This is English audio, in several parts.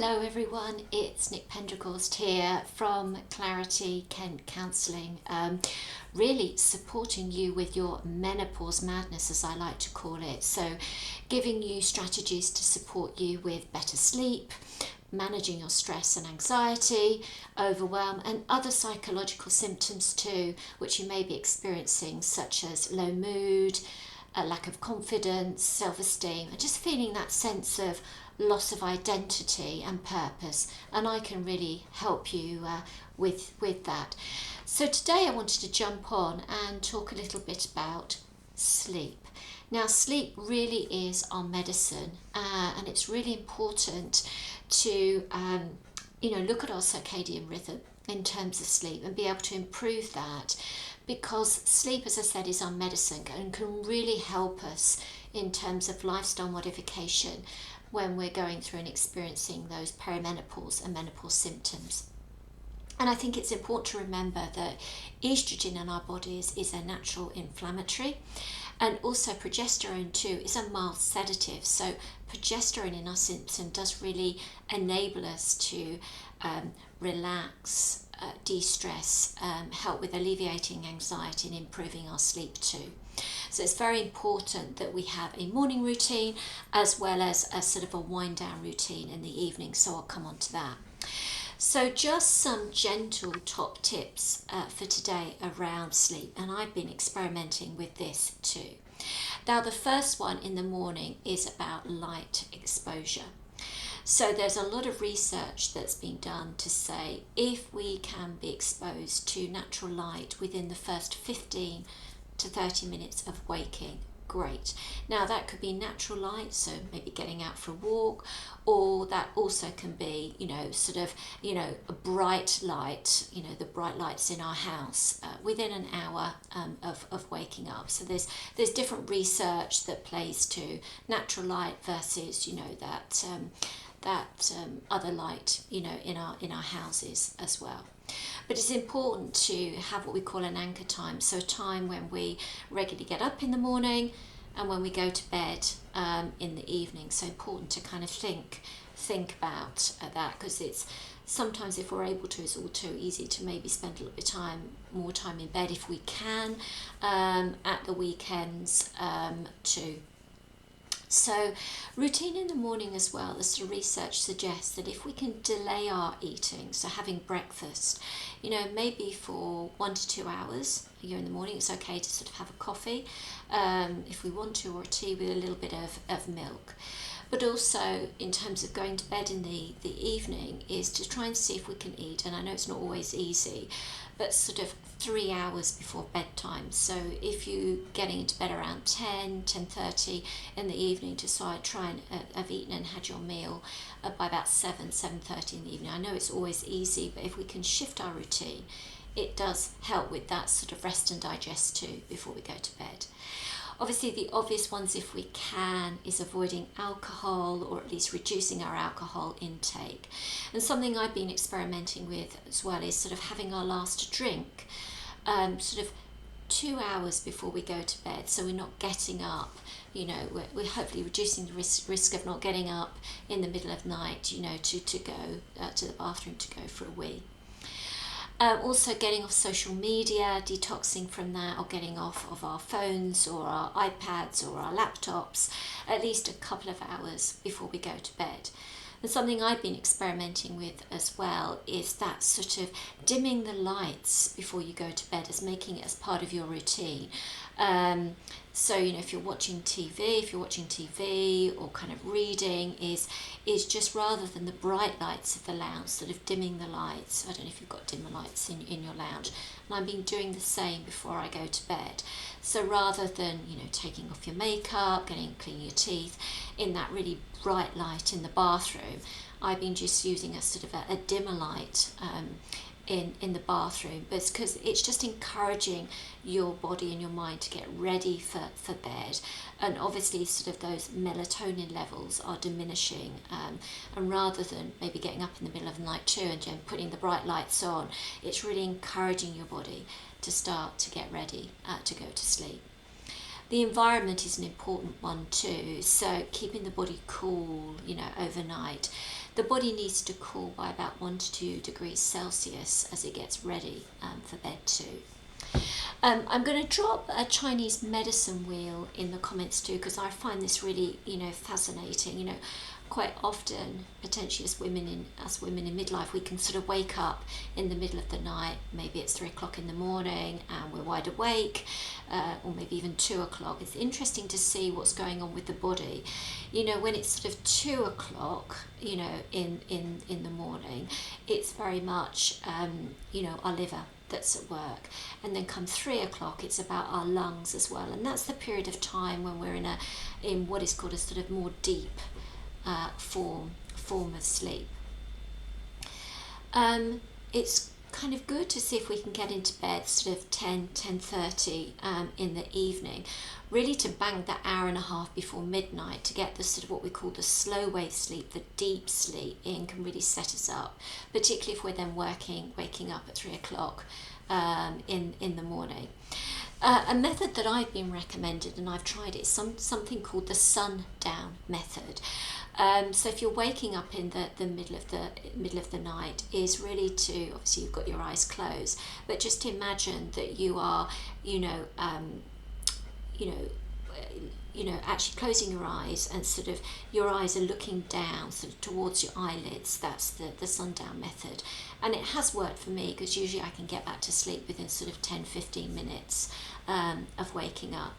Hello everyone, it's Nick Pendergast here from Clarity Kent Counselling, really supporting you with your menopause madness, as I like to call it. So giving you strategies to support you with better sleep, managing your stress and anxiety, overwhelm and other psychological symptoms too, which you may be experiencing, such as low mood, a lack of confidence, self-esteem, and just feeling that sense of loss of identity and purpose. And I can really help you with that. So today I wanted to jump on and talk a little bit about sleep. Now, sleep really is our medicine, and it's really important to look at our circadian rhythm in terms of sleep and be able to improve that, because sleep, as I said, is our medicine and can really help us in terms of lifestyle modification when we're going through and experiencing those perimenopause and menopause symptoms. And I think it's important to remember that estrogen in our bodies is a natural inflammatory, and also progesterone too is a mild sedative. So progesterone in our system does really enable us to relax, de-stress, help with alleviating anxiety and improving our sleep too. So it's very important that we have a morning routine as well as a sort of a wind down routine in the evening. So I'll come on to that. So just some gentle top tips for today around sleep, and I've been experimenting with this too. Now, the first one in the morning is about light exposure. So there's a lot of research that's been done to say if we can be exposed to natural light within the first 15 to 30 minutes of waking, great. Now that could be natural light, so maybe getting out for a walk, or that also can be, a bright light, the bright lights in our house within an hour of waking up. So there's different research that plays to natural light versus, that other light, in our houses as well. But it's important to have what we call an anchor time, so a time when we regularly get up in the morning and when we go to bed in the evening. So important to kind of think about that, because it's sometimes, if we're able to, it's all too easy to maybe spend a little bit more time in bed if we can, at the weekends too. So routine in the morning as well, as the research suggests that if we can delay our eating, so having breakfast, maybe for 1 to 2 hours in the morning, it's okay to sort of have a coffee if we want to, or a tea with a little bit of milk. But also in terms of going to bed in the evening is to try and see if we can eat, and I know it's not always easy, but sort of 3 hours before bedtime. So if you're getting into bed around 10:30 in the evening, to try and have eaten and had your meal by about 7:30 in the evening. I know it's always easy, but if we can shift our routine, it does help with that sort of rest and digest too before we go to bed. Obviously, the obvious ones, if we can, is avoiding alcohol, or at least reducing our alcohol intake. And something I've been experimenting with as well is sort of having our last drink sort of 2 hours before we go to bed, so we're not getting up. We're hopefully reducing the risk of not getting up in the middle of the night, to go to the bathroom to go for a wee. Also getting off social media, detoxing from that, or getting off of our phones or our iPads or our laptops at least a couple of hours before we go to bed. And something I've been experimenting with as well is that sort of dimming the lights before you go to bed, as making it as part of your routine. So if you're watching TV or kind of reading, is just, rather than the bright lights of the lounge, sort of dimming the lights. I don't know if you've got dimmer lights in your lounge, and I've been doing the same before I go to bed. So rather than taking off your makeup, cleaning your teeth in that really bright light in the bathroom, I've been just using a sort of a dimmer light in the bathroom. But it's because it's just encouraging your body and your mind to get ready for bed. And obviously sort of those melatonin levels are diminishing, and rather than maybe getting up in the middle of the night too and putting the bright lights on, it's really encouraging your body to start to get ready to go to sleep. The environment is an important one too, so keeping the body cool, overnight. The body needs to cool by about 1 to 2 degrees Celsius as it gets ready for bed too. I'm going to drop a Chinese medicine wheel in the comments too, because I find this really, fascinating. Quite often, potentially as women in midlife, we can sort of wake up in the middle of the night. Maybe it's 3 o'clock in the morning and we're wide awake, or maybe even 2 o'clock. It's interesting to see what's going on with the body. When it's sort of 2 o'clock, in the morning, it's very much, our liver that's at work, and then come 3 o'clock, it's about our lungs as well, and that's the period of time when we're in what is called a sort of more deep form of sleep. It's kind of good to see if we can get into bed sort of 10:30 in the evening, really to bang that hour and a half before midnight to get the sort of what we call the slow wave sleep, the deep sleep in, can really set us up, particularly if we're then waking up at 3 o'clock in the morning. A method that I've been recommended and I've tried it is something called the sundown method. So if you're waking up in the middle of the night, is really to, obviously you've got your eyes closed, but just imagine that you are, actually closing your eyes, and sort of your eyes are looking down sort of towards your eyelids. That's the sundown method, and it has worked for me because usually I can get back to sleep within sort of 10-15 minutes of waking up.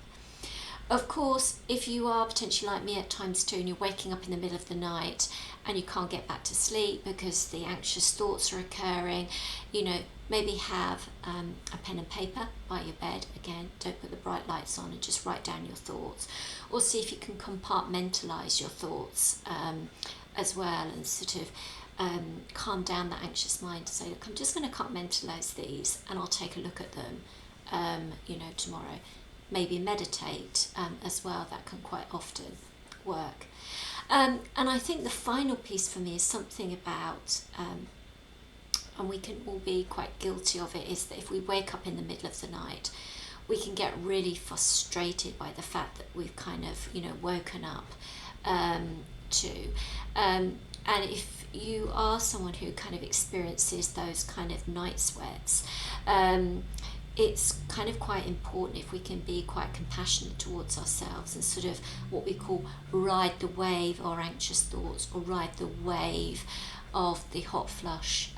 Of course, if you are potentially like me at times too, and you're waking up in the middle of the night and you can't get back to sleep because the anxious thoughts are occurring, maybe have a pen and paper by your bed. Again, don't put the bright lights on, and just write down your thoughts. Or see if you can compartmentalize your thoughts as well, and sort of calm down that anxious mind to say, look, I'm just going to compartmentalize these and I'll take a look at them, tomorrow. Maybe meditate as well, that can quite often work. And I think the final piece for me is something about, and we can all be quite guilty of it, is that if we wake up in the middle of the night, we can get really frustrated by the fact that we've kind of, woken up too. And if you are someone who kind of experiences those kind of night sweats, it's kind of quite important if we can be quite compassionate towards ourselves and sort of what we call ride the wave of our anxious thoughts, or ride the wave of the hot flush,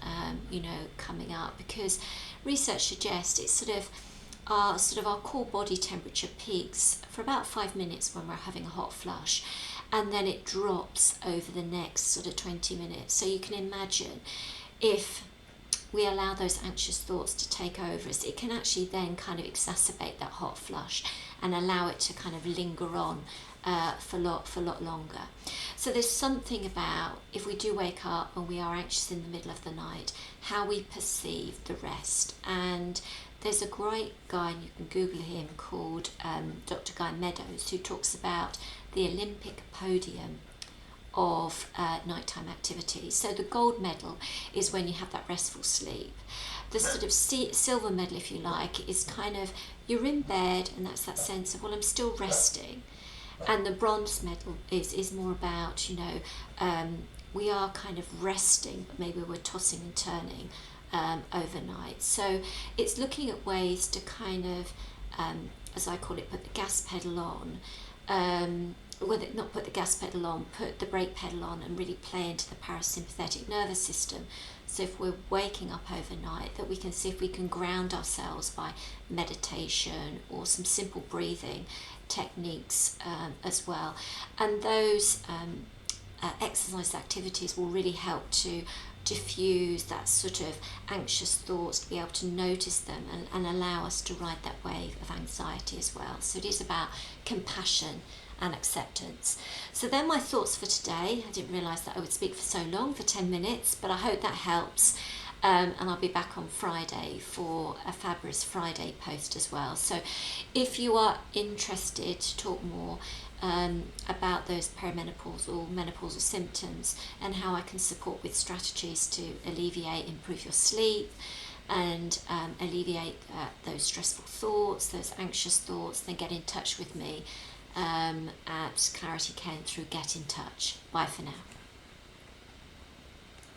coming up, because research suggests it's sort of our core body temperature peaks for about 5 minutes when we're having a hot flush, and then it drops over the next sort of 20 minutes. So you can imagine if we allow those anxious thoughts to take over us, it can actually then kind of exacerbate that hot flush and allow it to kind of linger on for a lot longer. So there's something about, if we do wake up and we are anxious in the middle of the night, how we perceive the rest. And there's a great guy, and you can Google him, called Dr. Guy Meadows, who talks about the Olympic podium of nighttime activities. So the gold medal is when you have that restful sleep. The sort of silver medal, if you like, is kind of, you're in bed and that's that sense of, well, I'm still resting. And the bronze medal is more about, we are kind of resting, but maybe we're tossing and turning overnight. So it's looking at ways to kind of, as I call it, put the gas pedal on, not put the gas pedal on, put the brake pedal on, and really play into the parasympathetic nervous system. So if we're waking up overnight, that we can see if we can ground ourselves by meditation or some simple breathing techniques as well. And those exercise activities will really help to diffuse that sort of anxious thoughts, to be able to notice them and allow us to ride that wave of anxiety as well. So it is about compassion and acceptance. So they're my thoughts for today. I didn't realise that I would speak for so long, for 10 minutes, but I hope that helps. And I'll be back on Friday for a Fabulous Friday post as well. So if you are interested to talk more about those perimenopausal, menopausal symptoms and how I can support with strategies to alleviate, improve your sleep, and alleviate those stressful thoughts, those anxious thoughts, then get in touch with me at Clarity Kent through Get in Touch. Bye for now.